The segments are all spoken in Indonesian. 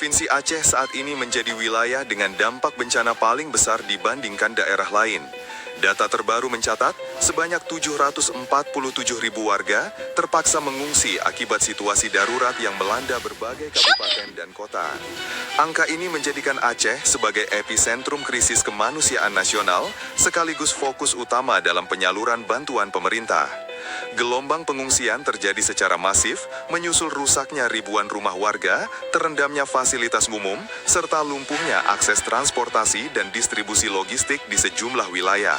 Provinsi Aceh saat ini menjadi wilayah dengan dampak bencana paling besar dibandingkan daerah lain. Data terbaru mencatat, sebanyak 747.000 warga terpaksa mengungsi akibat situasi darurat yang melanda berbagai kabupaten dan kota. Angka ini menjadikan Aceh sebagai epicentrum krisis kemanusiaan nasional, sekaligus fokus utama dalam penyaluran bantuan pemerintah. Gelombang pengungsian terjadi secara masif, menyusul rusaknya ribuan rumah warga, terendamnya fasilitas umum, serta lumpuhnya akses transportasi dan distribusi logistik di sejumlah wilayah.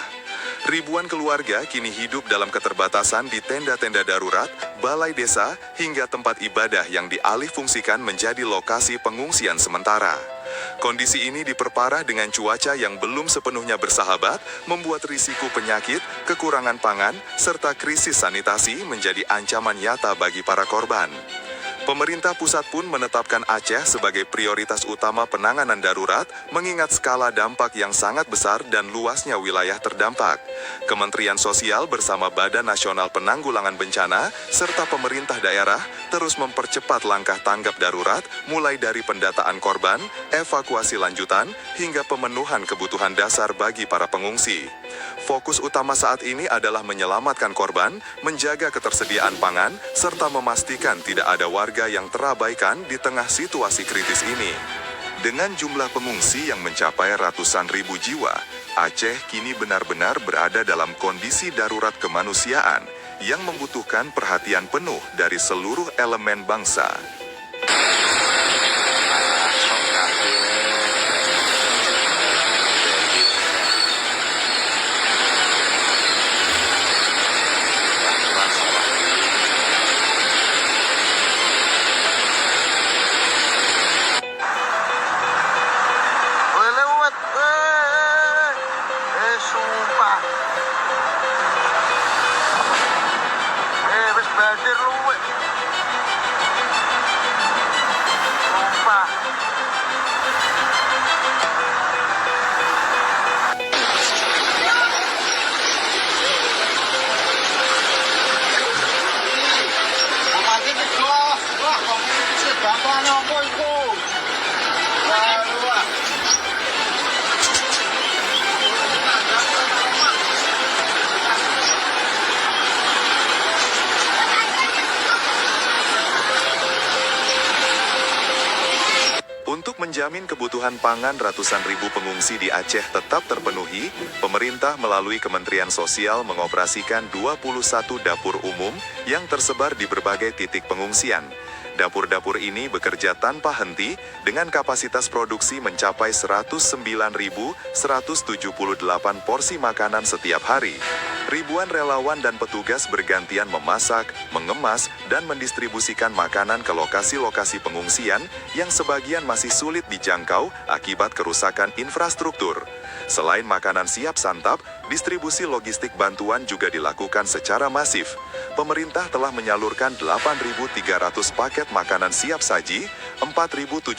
Ribuan keluarga kini hidup dalam keterbatasan di tenda-tenda darurat, balai desa, hingga tempat ibadah yang dialihfungsikan menjadi lokasi pengungsian sementara. Kondisi ini diperparah dengan cuaca yang belum sepenuhnya bersahabat, membuat risiko penyakit, kekurangan pangan, serta krisis sanitasi menjadi ancaman nyata bagi para korban. Pemerintah pusat pun menetapkan Aceh sebagai prioritas utama penanganan darurat, mengingat skala dampak yang sangat besar dan luasnya wilayah terdampak. Kementerian Sosial bersama Badan Nasional Penanggulangan Bencana, serta pemerintah daerah, terus mempercepat langkah tanggap darurat, mulai dari pendataan korban, evakuasi lanjutan, hingga pemenuhan kebutuhan dasar bagi para pengungsi. Fokus utama saat ini adalah menyelamatkan korban, menjaga ketersediaan pangan, serta memastikan tidak ada warga yang terabaikan di tengah situasi kritis ini. Dengan jumlah pengungsi yang mencapai ratusan ribu jiwa, Aceh kini benar-benar berada dalam kondisi darurat kemanusiaan yang membutuhkan perhatian penuh dari seluruh elemen bangsa. Sumpah. Wis banjir lu, weh. Sumpah. Mati ke wah, kamu bisa bantuan apa itu? Wah. Untuk menjamin kebutuhan pangan ratusan ribu pengungsi di Aceh tetap terpenuhi, pemerintah melalui Kementerian Sosial mengoperasikan 21 dapur umum yang tersebar di berbagai titik pengungsian. Dapur-dapur ini bekerja tanpa henti dengan kapasitas produksi mencapai 109.178 porsi makanan setiap hari. Ribuan relawan dan petugas bergantian memasak, mengemas, dan mendistribusikan makanan ke lokasi-lokasi pengungsian yang sebagian masih sulit dijangkau akibat kerusakan infrastruktur. Selain makanan siap santap, distribusi logistik bantuan juga dilakukan secara masif. Pemerintah telah menyalurkan 8.300 paket makanan siap saji, 4.720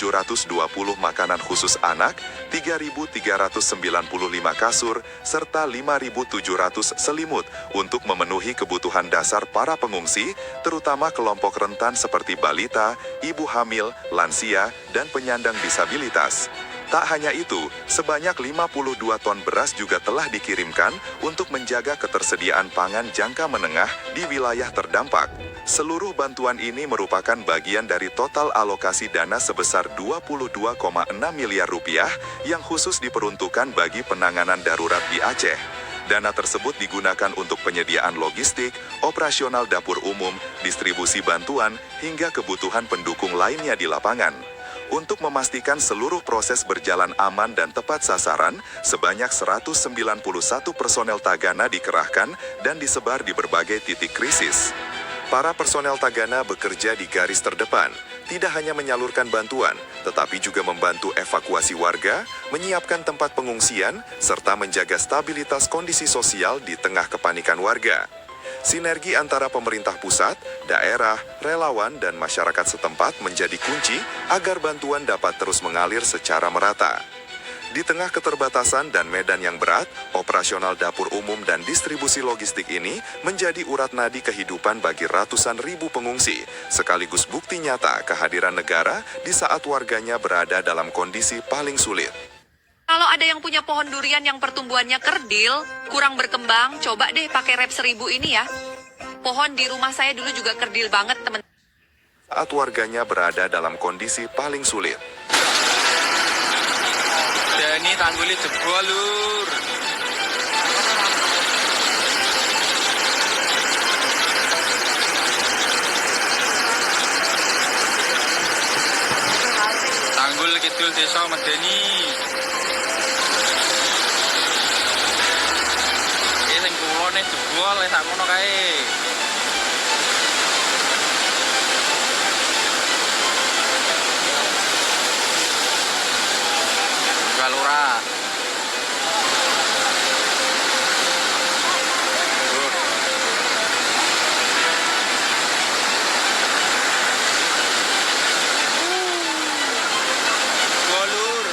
makanan khusus anak, 3.395 kasur, serta 5.700 selimut untuk memenuhi kebutuhan dasar para pengungsi, terutama kelompok rentan seperti balita, ibu hamil, lansia, dan penyandang disabilitas. Tak hanya itu, sebanyak 52 ton beras juga telah dikirimkan untuk menjaga ketersediaan pangan jangka menengah di wilayah terdampak. Seluruh bantuan ini merupakan bagian dari total alokasi dana sebesar 22,6 miliar rupiah yang khusus diperuntukkan bagi penanganan darurat di Aceh. Dana tersebut digunakan untuk penyediaan logistik, operasional dapur umum, distribusi bantuan, hingga kebutuhan pendukung lainnya di lapangan. Untuk memastikan seluruh proses berjalan aman dan tepat sasaran, sebanyak 191 personel Tagana dikerahkan dan disebar di berbagai titik krisis. Para personel Tagana bekerja di garis terdepan, tidak hanya menyalurkan bantuan, tetapi juga membantu evakuasi warga, menyiapkan tempat pengungsian, serta menjaga stabilitas kondisi sosial di tengah kepanikan warga. Sinergi antara pemerintah pusat, daerah, relawan, dan masyarakat setempat menjadi kunci agar bantuan dapat terus mengalir secara merata. Di tengah keterbatasan dan medan yang berat, operasional dapur umum dan distribusi logistik ini menjadi urat nadi kehidupan bagi ratusan ribu pengungsi, sekaligus bukti nyata kehadiran negara di saat warganya berada dalam kondisi paling sulit. Kalau ada yang punya pohon durian yang pertumbuhannya kerdil, kurang berkembang, coba deh pakai rep 1000 ini ya. Pohon di rumah saya dulu juga kerdil banget, teman. Saat warganya berada dalam kondisi paling sulit. Ini tanggulnya jebol, Lur. Tanggul kidul desa medeni. Sing kulone jebol sak ngono kae. Lurah. Golur.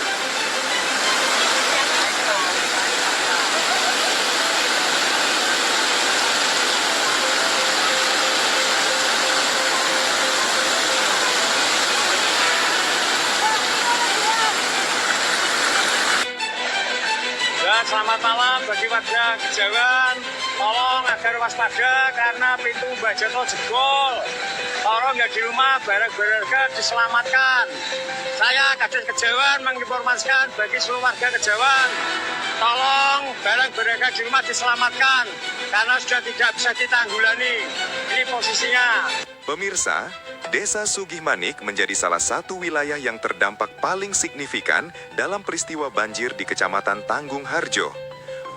Selamat malam bagi warga Kejawan. Tolong agar waspada karena pintu Mbak Joto jebol. Tolong ya di rumah barang-barang diselamatkan. Saya Kadis Kejawan menginformasikan bagi seluruh warga Kejawan. Tolong barang-barang di rumah diselamatkan karena sudah tidak bisa ditanggulani. Ini posisinya. Pemirsa, Desa Sugihmanik menjadi salah satu wilayah yang terdampak paling signifikan dalam peristiwa banjir di Kecamatan Tanggung Harjo.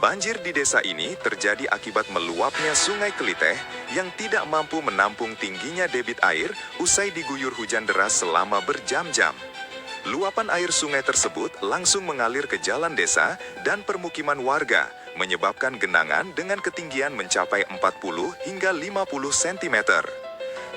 Banjir di desa ini terjadi akibat meluapnya Sungai Keliteh yang tidak mampu menampung tingginya debit air usai diguyur hujan deras selama berjam-jam. Luapan air sungai tersebut langsung mengalir ke jalan desa dan permukiman warga, menyebabkan genangan dengan ketinggian mencapai 40 hingga 50 cm.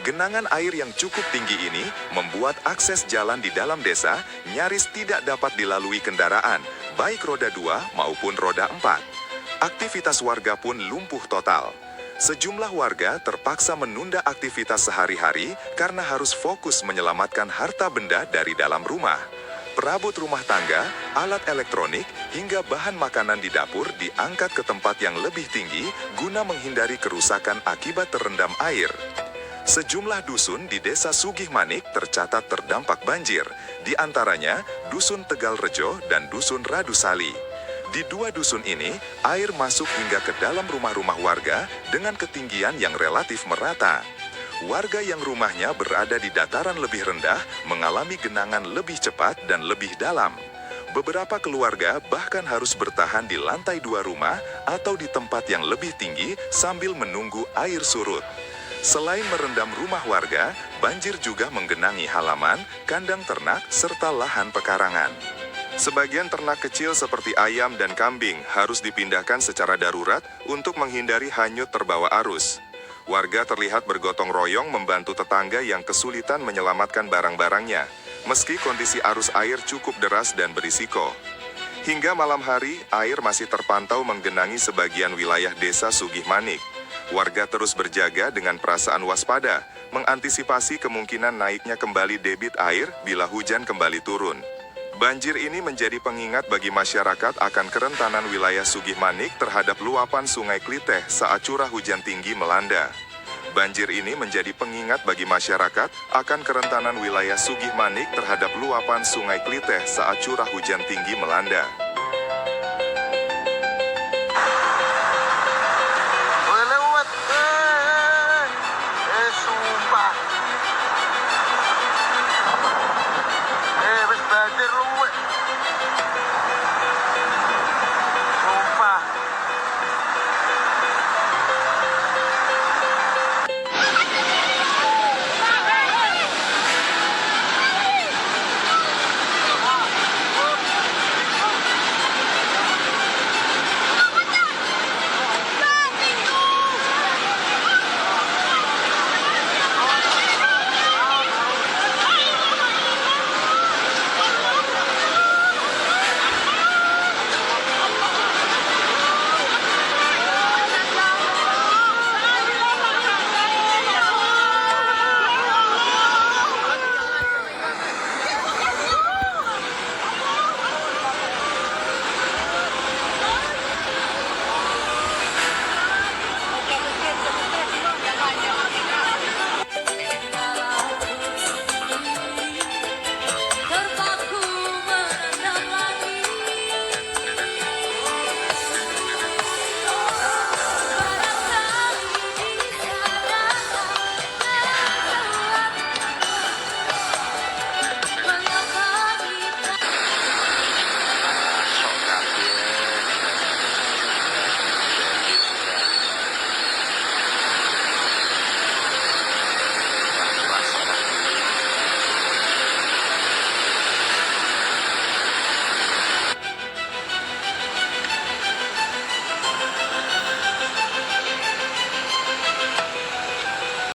Genangan air yang cukup tinggi ini membuat akses jalan di dalam desa nyaris tidak dapat dilalui kendaraan, baik roda 2 maupun roda 4. Aktivitas warga pun lumpuh total. Sejumlah warga terpaksa menunda aktivitas sehari-hari karena harus fokus menyelamatkan harta benda dari dalam rumah. Perabot rumah tangga, alat elektronik, hingga bahan makanan di dapur diangkat ke tempat yang lebih tinggi guna menghindari kerusakan akibat terendam air. Sejumlah dusun di Desa Sugihmanik tercatat terdampak banjir, di antaranya Dusun Tegal Rejo dan Dusun Radusali. Di dua dusun ini, air masuk hingga ke dalam rumah-rumah warga dengan ketinggian yang relatif merata. Warga yang rumahnya berada di dataran lebih rendah mengalami genangan lebih cepat dan lebih dalam. Beberapa keluarga bahkan harus bertahan di lantai 2 rumah atau di tempat yang lebih tinggi sambil menunggu air surut. Selain merendam rumah warga, banjir juga menggenangi halaman, kandang ternak, serta lahan pekarangan. Sebagian ternak kecil seperti ayam dan kambing harus dipindahkan secara darurat untuk menghindari hanyut terbawa arus. Warga terlihat bergotong royong membantu tetangga yang kesulitan menyelamatkan barang-barangnya, meski kondisi arus air cukup deras dan berisiko. Hingga malam hari, air masih terpantau menggenangi sebagian wilayah Desa Sugihmanik. Warga terus berjaga dengan perasaan waspada, mengantisipasi kemungkinan naiknya kembali debit air bila hujan kembali turun. Banjir ini menjadi pengingat bagi masyarakat akan kerentanan wilayah Sugihmanik terhadap luapan Sungai Keliteh saat curah hujan tinggi melanda. Banjir ini menjadi pengingat bagi masyarakat akan kerentanan wilayah Sugihmanik terhadap luapan Sungai Keliteh saat curah hujan tinggi melanda.